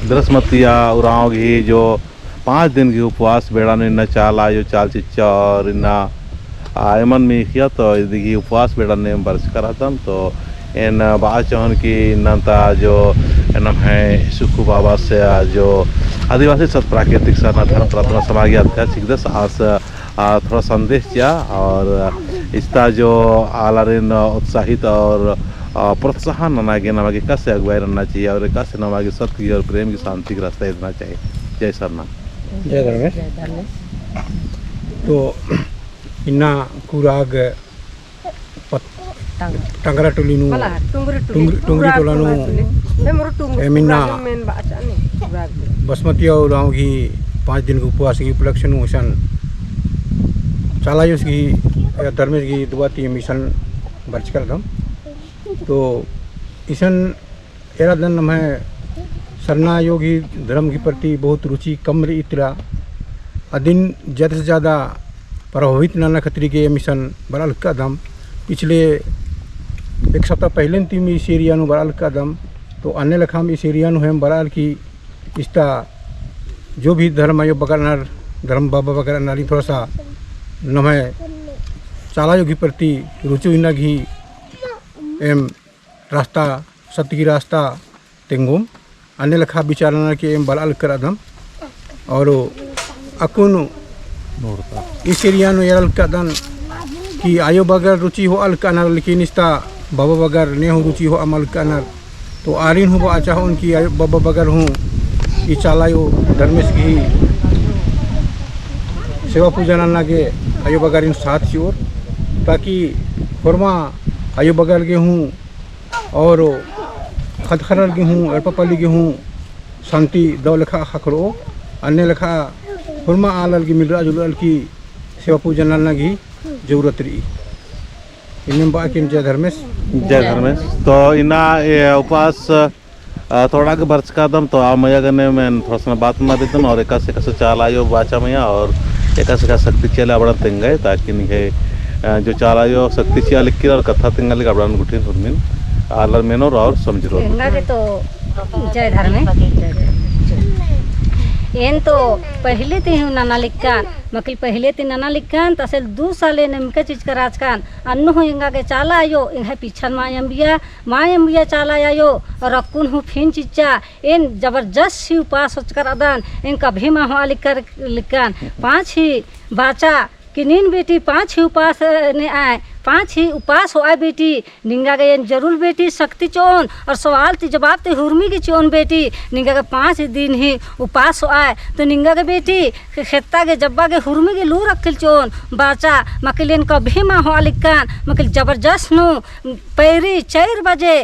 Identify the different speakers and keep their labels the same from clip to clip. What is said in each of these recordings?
Speaker 1: बृहस्पतिया उराव घी जो 5 दिन की उपवास बेड़ा इन्ना चाला यो चाल चिच्चा और इन्ना एमन में किया तो इदी उपवास बेड़ा ने बर्च करा था तो इन बाचौन की इन्नता जो एनम है सुखु बाबा से जो आदिवासी सत प्राकृतिक सरना धर्म प्रार्थना समाज का सिगदस आज थोड़ा संदेश दिया और इसका जो आलारिन उत्साहित और प्रोत्साहन नमागे नमागे कैसे अगुवाई रहना चाहिए और कैसे नमागे सत्य और प्रेम की शांति का रास्ता देना चाहिए। जय सरना
Speaker 2: जय धर्मेश। तो इन्ना कुराग टंगरा टोलीनु टुंगरी टोलानु एमिना बासमती और गाँव की 5 दिन के उपवास की उपलक्ष्य मिशन चालायुस की धर्मेश की दुआती मिशन बर्च कर दम तो ईसन एरा दिन में सरना योगी धर्म के प्रति बहुत रुचि कम रही इतरा अदिन ज़्यादा से ज़्यादा प्रभावित नाना खतरी के मिशन बड़ा लक्का दम पिछले 1 सप्ताह पहले तीन इस एरिया बड़ा लक्का दम तो अन्य लखाम इस एरिया हम बड़ा की इसका जो भी धर्म आयो बगरनार धर्म बाबा बगैर नारी थोड़ा सा नमे चाला योगी प्रति रुचि इना घी एम रास्ता सत्य की रास्ता तेंगुम अन्य लखा विचारना के एम बड़ा कर दम और अकुन इस एरिया नो यार कदन कि आयो बगर रुचि हो अल कनर लेकिन इसका बाबा बगर ने हो रुचि हो अमल कनर तो आरिन हो अच्छा हो उनकी आयो बाबा बगर हूँ कि चालायो धर्मेश की सेवा पूजन लगे आयो बगर इन साथ की ओर ताकि फरमा आयो बगर के हूँ और खदखरल के हूँ अड़पापली के हूँ शांति दो लेखा हकड़ो अन्य लेखा फरमा आलल की मिलरा जुलल की सेवा पूजन लगी जरूरत रही इन बाकी जय धर्मेश।
Speaker 1: जय धर्मेश। तो इना उपवास थोड़ा के बर्च का दम तो आ मैया गने में थोड़ा सा बात मार देता और एक से चाल आयो बाचा मैया और एक से शक्ति चले बड़ा तेंगे ताकि नहीं जो चाल आयो शक्ति चिया लिख और कथा तेंगल का बड़ा गुठी सुनमिन आलर मेनो और समझो
Speaker 3: तो जय धर्मेश एन तो पहले ती नाना लिखान मकल पहले ती नाना लिखान तसल 2 साले नमके चीज का राजकान अन्नो हो इंगा के चाला आयो इंहा पीछन मायम्बिया चाला आयो और अकुन हूँ फिन चिच्चा इन जबरदस्त सी उपास सोचकर अदान इनका भीमा हो लिखकर लिखान 5 ही बाचा कि नीन बेटी 5 ही उपास ने आए 5 ही उपास हो आए बेटी निंगा गए जरूर बेटी शक्ति चोन और सवाल ती जवाब ते हुर्मी की चोन बेटी निंगा के 5 दिन ही उपास हो आए तो निंगा के बेटी खेता के जब्बा के हुर्मी के लू रखिल चोन बाचा मकलियन का भीमा हो लिकान मकल जबरदस्त नु पैरी 4 बजे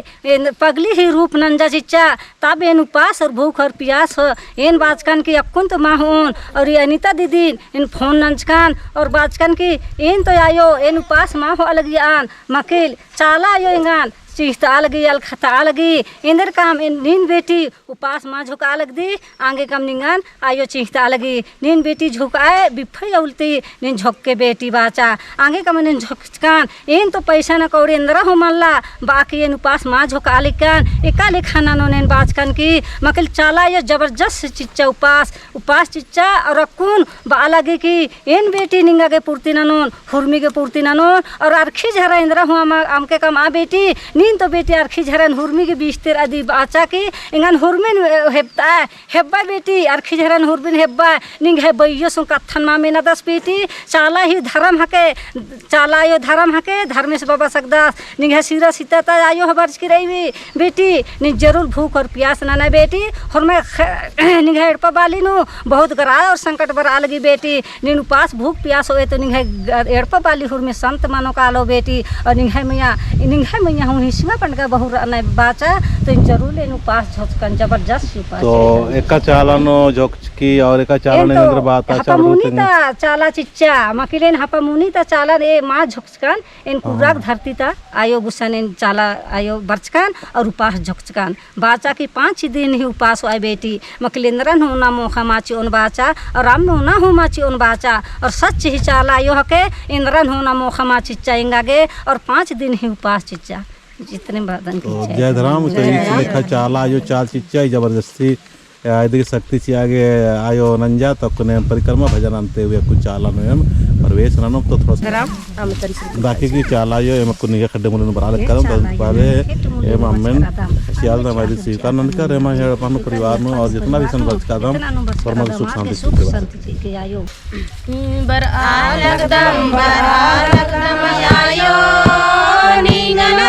Speaker 3: पगली ही रूप नंजा चिच्चा तब इन उपास और भूख और प्यास हो इन बाचकान की अक्कुन तो माहून और ये अनिता दीदी इन फोन नंचकान और बाचकान की इन तो आयो इन उपास माह अलग आन मकिल चाला आयो इंगान चीखता अलगी अल खता अलगी इंदर काम इन नीन बेटी उपास माँ झुका अलग दी आगे कम निंगान आयो चीखता अलगी नीन बेटी झुकाए बिफई उल्टी नीन झुक के बेटी बाचा आगे कम नीन झुकान इन तो पैसा न कौड़ी इंदरा हो मल्ला बाकी इन उपास माँ झुका लिकान एका लिखाना नो नेन बाचकन की मकिल चाला यो जबरदस्त चिच्चा उपास चिच्चा और अकुन बालगी की इन बेटी निंगा के पूर्ति ननोन हुर्मी के पूर्ति ननोन और अरखी झरा इंदरा हुआ आमके कम आ बेटी नीन तो बेटी अरखी झरन हुर्मी के 20 आदि बाचा की इंगन हुर्मिन हेब्ता हेब्बा बेटी अरखी झरन हुर्मिन हेब्बा निंग है बैयो सु कथन मा में 10 बेटी चाला ही धर्म हके चाला यो धर्म हके धर्मेश बाबा सकदास निंग है सिरा सीता आयो हबर्ज की रही बेटी निंग जरूर भूख और प्यास ना बेटी और मैं निंग है एड़पा बाली नु बहुत गरा और संकट बरा लगी बेटी निंग उपास भूख प्यास होए तो निंग है एड़पा बाली हुर में संत मानो कालो बेटी और निंग है मैया हूँ हिस्सा पन का बहु बाचा तो इन जरूर लेन उपास झोकन जबरदस्त उपास
Speaker 1: तो एका चालानो झोककी और एका चालाने अंदर बात
Speaker 3: हपा मुनीता चाला चिच्चा मकिलेन हपा मुनीता चाला रे माँ झोकन इन कुराक धरती ता आयो गुसन इन चाला आयो बरचकान और उपास झोकन बाचा की 5 दिन ही उपास आए बेटी मकिलेंद्रन हो ना मोखा माची उन बाचा और राम हो ना हो माची उन बाचा और सच ही चाला आयो हके इंद्रन हो ना मोखा माची चाएंगे और 5 दिन ही उपास चिच्चा जितने बादन की
Speaker 1: जय धर्म तो इस लेखा चाला जो चाल चिच्चा जबरदस्ती इदिगे शक्ति आगे आयो नंजा तो कुने परिक्रमा भजन अंते हुए कुछ चालानो एम प्रवेश ननो तो थोड़ा बाकी की चालायो एम कुनी के खड्डे मुलन बराले करम तो बाले एम अम्मेन सियाल ना मारी स्वीकार नन कर एम हे अपन परिवार में और जितना भी संवर्ष कदम परम सुख शांति
Speaker 3: के आयो
Speaker 4: बर आलकदम आयो नींगन